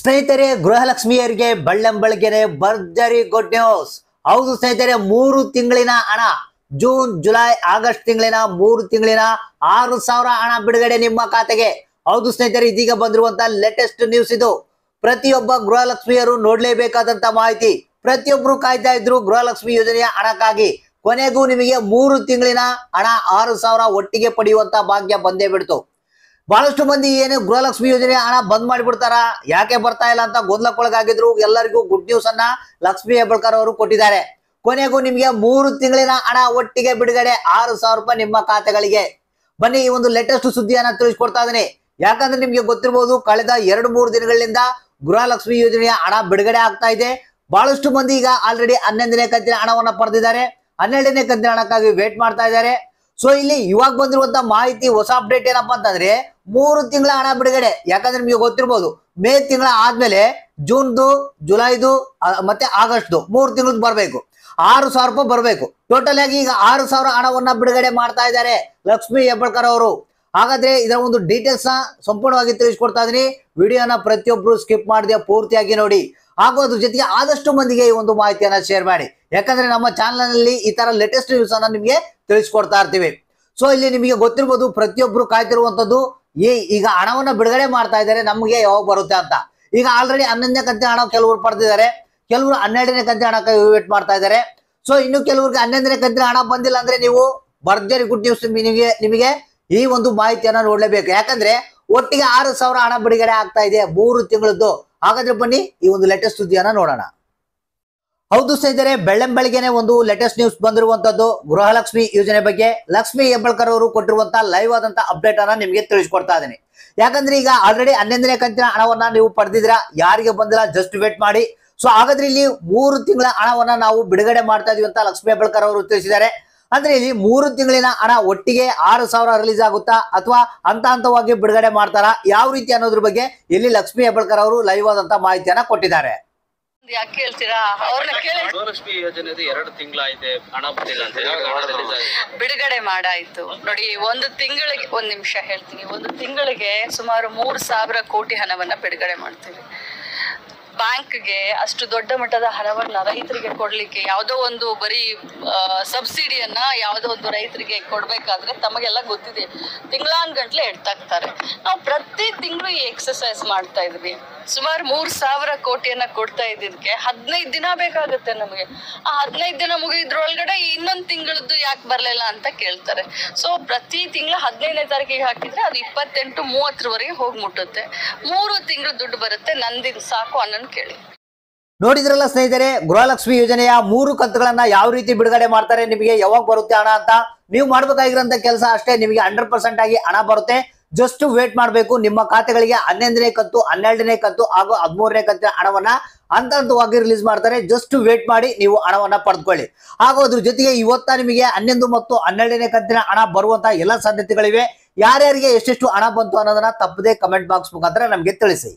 ಸ್ನೇಹಿತರೆ, ಗೃಹಲಕ್ಷ್ಮಿಯರಿಗೆ ಬೆಳ್ಳಂಬೆಳಗ್ಗೆನೆ ಭರ್ಜರಿ good news. ಹೌದು ಸ್ನೇಹಿತರೆ, 3 ತಿಂಗಳಿನ ಹಣ, ಜೂನ್ ಜುಲೈ ಆಗಸ್ಟ್ ತಿಂಗಳಿನ 3 ತಿಂಗಳಿನ 6,000 ಹಣ ಬಿಡುಗಡೆ ನಿಮ್ಮ ಖಾತೆಗೆ. ಹೌದು ಸ್ನೇಹಿತರೆ, ಇದೀಗ ಬಂದಿರುವಂತ ಲೇಟೆಸ್ಟ್ ನ್ಯೂಸ್ ಇದು. ಪ್ರತಿಯೊಬ್ಬ ಗೃಹಲಕ್ಷ್ಮಿಯರು ನೋಡ್ಲೇಬೇಕಾದಂತ ಮಾಹಿತಿ. ಪ್ರತಿಯೊಬ್ರು ಕಾಯ್ತಾ ಇದ್ರು ಗೃಹಲಕ್ಷ್ಮಿ ಯೋಜನೆಯ ಹಣಕ್ಕಾಗಿ. ಕೊನೆಗೂ ನಿಮಗೆ 3 ತಿಂಗಳಿನ ಹಣ 6,000 ಒಟ್ಟಿಗೆ ಪಡೆಯುವಂತ ಭಾಗ್ಯ ಬಂದೇ ಬಿಡ್ತು. ಬಹಳಷ್ಟು ಮಂದಿ ಏನು ಗೃಹಲಕ್ಷ್ಮಿ ಯೋಜನೆ ಹಣ ಬಂದ್ ಮಾಡಿಬಿಡ್ತಾರ, ಯಾಕೆ ಬರ್ತಾ ಇಲ್ಲ ಅಂತ ಗೊಂದಲಕ್ಕೊಳಗಾಗಿದ್ರು. ಎಲ್ಲರಿಗೂ ಗುಡ್ ನ್ಯೂಸ್ ಅನ್ನ ಲಕ್ಷ್ಮಿ ಹೆಬ್ಬಾಳ್ಕರ್ ಅವರು ಕೊಟ್ಟಿದ್ದಾರೆ. ಕೊನೆಗೂ ನಿಮಗೆ 3 ತಿಂಗಳಿನ ಹಣ ಒಟ್ಟಿಗೆ ಬಿಡುಗಡೆ, 6,000 ರೂಪಾಯಿ ನಿಮ್ಮ ಖಾತೆಗಳಿಗೆ. ಬನ್ನಿ ಈ ಒಂದು ಲೇಟೆಸ್ಟ್ ಸುದ್ದಿಯನ್ನ ತಿಳಿಸ್ಕೊಡ್ತಾ ಇದೀನಿ. ಯಾಕಂದ್ರೆ ನಿಮ್ಗೆ ಗೊತ್ತಿರಬಹುದು, ಕಳೆದ 2-3 ದಿನಗಳಿಂದ ಗೃಹಲಕ್ಷ್ಮಿ ಯೋಜನೆಯ ಹಣ ಬಿಡುಗಡೆ ಆಗ್ತಾ ಇದೆ. ಬಹಳಷ್ಟು ಮಂದಿ ಈಗ ಆಲ್ರೆಡಿ 11ನೇ ಕಂತಿನ ಹಣವನ್ನ ಪಡೆದಿದ್ದಾರೆ. 12ನೇ ಕಂತಿನ ಹಣಕ್ಕಾಗಿ ವೇಟ್ ಮಾಡ್ತಾ ಇದ್ದಾರೆ. ಸೊ ಇಲ್ಲಿ ಇವಾಗ ಬಂದಿರುವಂತ ಮಾಹಿತಿ, ಹೊಸ ಅಪ್ಡೇಟ್ ಏನಪ್ಪಾ ಅಂತಂದ್ರೆ 3 ತಿಂಗಳ ಹಣ ಬಿಡುಗಡೆ. ಯಾಕಂದ್ರೆ ನಿಮಗೆ ಗೊತ್ತಿರಬಹುದು, ಮೇ ತಿಂಗಳ ಆದ್ಮೇಲೆ ಜೂನ್ದು, ಜುಲೈದು ಮತ್ತೆ ಆಗಸ್ಟ್ದು 3 ತಿಂಗಳದ್ದು ಬರಬೇಕು. 6,000 ರೂಪಾಯಿ ಬರಬೇಕು. ಟೋಟಲ್ ಆಗಿ ಈಗ 6,000 ಹಣವನ್ನ ಬಿಡುಗಡೆ ಮಾಡ್ತಾ ಇದ್ದಾರೆ ಲಕ್ಷ್ಮಿ ಹೆಬ್ಬಾಳ್ಕರ್ ಅವರು. ಹಾಗಾದ್ರೆ ಇದರ ಒಂದು ಡೀಟೇಲ್ಸ್ ನ ಸಂಪೂರ್ಣವಾಗಿ ತಿಳಿಸ್ಕೊಡ್ತಾ ಇದೀನಿ. ವಿಡಿಯೋನ ಪ್ರತಿಯೊಬ್ರು ಸ್ಕಿಪ್ ಮಾಡದೆ ಪೂರ್ತಿಯಾಗಿ ನೋಡಿ. ಹಾಗೂ ಅದ್ರ ಜೊತೆಗೆ ಆದಷ್ಟು ಮಂದಿಗೆ ಈ ಒಂದು ಮಾಹಿತಿಯನ್ನ ಶೇರ್ ಮಾಡಿ. ಯಾಕಂದ್ರೆ ನಮ್ಮ ಚಾನಲ್ ನಲ್ಲಿ ಈ ತರ ಲೇಟೆಸ್ಟ್ ನ್ಯೂಸ್ ಅನ್ನ ನಿಮಗೆ ತಿಳಿಸ್ಕೊಡ್ತಾ ಇರ್ತೀವಿ. ಸೊ ಇಲ್ಲಿ ನಿಮಗೆ ಗೊತ್ತಿರಬಹುದು, ಪ್ರತಿಯೊಬ್ರು ಕಾಯ್ತಿರುವಂತದ್ದು ಈಗ ಹಣವನ್ನ ಬಿಡುಗಡೆ ಮಾಡ್ತಾ ಇದ್ದಾರೆ, ನಮಗೆ ಯಾವಾಗ ಬರುತ್ತೆ ಅಂತ. ಈಗ ಆಲ್ರೆಡಿ 11ನೇ ಕಂತಿನ ಹಣ ಕೆಲವರು ಪಡೆದಿದ್ದಾರೆ, ಕೆಲವರು 12ನೇ ಕಂತಿನ ಹಣಕ್ಕೆ ವೇಟ್ ಮಾಡ್ತಾ ಇದ್ದಾರೆ. ಸೊ ಇನ್ನು ಕೆಲವರಿಗೆ 11ನೇ ಕಂತಿನ ಹಣ ಬಂದಿಲ್ಲ ಅಂದ್ರೆ ನೀವು ಭರ್ಜರಿ ಗುಡ್ ನ್ಯೂಸ್ ನಿಮಗೆ ಈ ಒಂದು ಮಾಹಿತಿಯನ್ನ ನೋಡ್ಲೇಬೇಕು. ಯಾಕಂದ್ರೆ ಒಟ್ಟಿಗೆ 6,000 ಹಣ ಬಿಡುಗಡೆ ಆಗ್ತಾ ಇದೆ 3 ತಿಂಗಳದ್ದು. ಹಾಗಾದ್ರೆ ಬನ್ನಿ ಈ ಒಂದು ಲೇಟೆಸ್ಟ್ ಸುದ್ದಿಯನ್ನ ನೋಡೋಣ. ಹೌದು ಸ್ನೇಹಿತರೆ, ಬೆಳ್ಳಂಬೆಳಗ್ಗೆನೆ ಒಂದು ಲೇಟೆಸ್ಟ್ ನ್ಯೂಸ್ ಬಂದಿರುವಂತದ್ದು ಗೃಹಲಕ್ಷ್ಮಿ ಯೋಜನೆ ಬಗ್ಗೆ. ಲಕ್ಷ್ಮಿ ಹೆಬ್ಬಾಳ್ಕರ್ ಅವರು ಕೊಟ್ಟಿರುವಂತ ಲೈವ್ ಆದಂತ ಅಪ್ಡೇಟ್ ಅನ್ನ ನಿಮಗೆ ತಿಳಿಸ್ಕೊಡ್ತಾ ಇದ್ದೀನಿ. ಯಾಕಂದ್ರೆ ಈಗ ಆಲ್ರೆಡಿ 11ನೇ ಕಂತಿನ ಹಣವನ್ನ ನೀವು ಪಡೆದಿದ್ರ, ಯಾರಿಗೆ ಬಂದಿಲ್ಲ ಜಸ್ಟ್ ವೇಟ್ ಮಾಡಿ. ಸೊ ಹಾಗಾದ್ರೆ ಇಲ್ಲಿ 3 ತಿಂಗಳ ಹಣವನ್ನ ನಾವು ಬಿಡುಗಡೆ ಮಾಡ್ತಾ ಇದೀವಿ ಅಂತ ಲಕ್ಷ್ಮಿ ಹೆಬ್ಬಾಳ್ಕರ್ ಅವರು ತಿಳಿಸಿದ್ದಾರೆ. ಅಂದ್ರೆ ಇಲ್ಲಿ 3 ತಿಂಗಳಿನ ಹಣ ಒಟ್ಟಿಗೆ 6,000 ರಿಲೀಸ್ ಆಗುತ್ತಾ ಅಥವಾ ಹಂತ ಹಂತವಾಗಿ ಬಿಡುಗಡೆ ಮಾಡ್ತಾರಾ, ಯಾವ ರೀತಿ ಅನ್ನೋದ್ರ ಬಗ್ಗೆ ಇಲ್ಲಿ ಲಕ್ಷ್ಮಿ ಹೆಬ್ಬಾಳ್ಕರ್ ಅವರು ಲೈವ್ ಆದಂತ ಮಾಹಿತಿಯನ್ನ ಕೊಟ್ಟಿದ್ದಾರೆ. ಯಾಕೆ ಹೇಳ್ತೀರಾ? ಅವ್ರನ್ನ ಕೇಳಿ. ಗೃಹಲಕ್ಷ್ಮಿ ಯೋಜನೆ 2 ತಿಂಗಳಾಯ್ತು, ಹಣ ಬಂದಿಲ್ಲ ಅಂತ ಬಿಡುಗಡೆ ಮಾಡಾಯ್ತು ನೋಡಿ. ಒಂದು ತಿಂಗಳಿಗೆ, ಒಂದ್ ನಿಮಿಷ ಹೇಳ್ತೀನಿ, ಒಂದು ತಿಂಗಳಿಗೆ ಸುಮಾರು 3,000 ಕೋಟಿ ಹಣವನ್ನ ಬಿಡುಗಡೆ ಮಾಡ್ತೀವಿ. ಬ್ಯಾಂಕ್ಗೆ ಅಷ್ಟು ದೊಡ್ಡ ಮಟ್ಟದ ಹಣವನ್ನ ರೈತರಿಗೆ ಕೊಡ್ಲಿಕ್ಕೆ, ಯಾವುದೋ ಒಂದು ಬರೀ ಸಬ್ಸಿಡಿಯನ್ನ ಯಾವುದೋ ಒಂದು ರೈತರಿಗೆ ಕೊಡ್ಬೇಕಾದ್ರೆ ತಮಗೆಲ್ಲ ಗೊತ್ತಿದೆ, ತಿಂಗಳಾನ್ಗಟ್ಲೆ ಎಡ್ತಾಕ್ತಾರೆ. ನಾವು ಪ್ರತಿ ತಿಂಗಳು ಈ ಎಕ್ಸರ್ಸೈಸ್ ಮಾಡ್ತಾ ಇದ್ವಿ. ಸುಮಾರು 3,000 ಕೋಟಿಯನ್ನ ಕೊಡ್ತಾ ಇದ್ದಿದ್ದಕ್ಕೆ 15 ದಿನ ಬೇಕಾಗುತ್ತೆ ನಮಗೆ. ಆ 15 ದಿನ ಮುಗಿದ್ರೊಳಗಡೆ ಇನ್ನೊಂದು ತಿಂಗಳದ್ದು ಯಾಕೆ ಬರ್ಲಿಲ್ಲ ಅಂತ ಕೇಳ್ತಾರೆ. ಸೊ ಪ್ರತಿ ತಿಂಗಳು 15ನೇ ತಾರೀಕಿಗೆ ಹಾಕಿದ್ರೆ ಅದು 28-30ವರೆಗೆ ಹೋಗಿ ಮುಟ್ಟುತ್ತೆ. 3 ತಿಂಗಳು ದುಡ್ಡು ಬರುತ್ತೆ. ನಂದಿನ ಸಾಕು ಅನ್ನೋನ್ ಕೇಳಿ. ನೋಡಿದ್ರಲ್ಲ ಸ್ನೇಹಿತರೆ, ಗೃಹಲಕ್ಷ್ಮಿ ಯೋಜನೆಯ 3 ಕಂತುಗಳನ್ನ ಯಾವ ರೀತಿ ಬಿಡುಗಡೆ ಮಾಡ್ತಾರೆ, ನಿಮಗೆ ಯಾವಾಗ ಬರುತ್ತೆ ಹಣ ಅಂತ. ನೀವು ಮಾಡ್ಬೇಕಾಗಿರೋಂತ ಕೆಲಸ ಅಷ್ಟೇ, ನಿಮಗೆ 100% ಆಗಿ ಹಣ ಬರುತ್ತೆ. ಜಸ್ಟ್ ವೇಟ್ ಮಾಡಬೇಕು. ನಿಮ್ಮ ಖಾತೆಗಳಿಗೆ 11ನೇ ಕಂತು, 12ನೇ ಕಂತು ಹಾಗೂ 13ನೇ ಕಂತಿನ ಹಣವನ್ನ ಹಂತ ಹಂತವಾಗಿ ರಿಲೀಸ್ ಮಾಡ್ತಾರೆ. ಜಸ್ಟ್ ವೇಟ್ ಮಾಡಿ, ನೀವು ಹಣವನ್ನ ಪಡೆದುಕೊಳ್ಳಿ. ಹಾಗೂ ಅದ್ರ ಜೊತೆಗೆ ಇವತ್ತ ನಿಮಗೆ 11 ಮತ್ತು 12ನೇ ಕಂತಿನ ಹಣ ಬರುವಂತಹ ಎಲ್ಲ ಸಾಧ್ಯತೆಗಳಿವೆ. ಯಾರ್ಯಾರಿಗೆ ಎಷ್ಟೆಷ್ಟು ಹಣ ಬಂತು ಅನ್ನೋದನ್ನ ತಪ್ಪದೆ ಕಮೆಂಟ್ ಬಾಕ್ಸ್ ಮುಖಾಂತರ ನಮಗೆ ತಿಳಿಸಿ.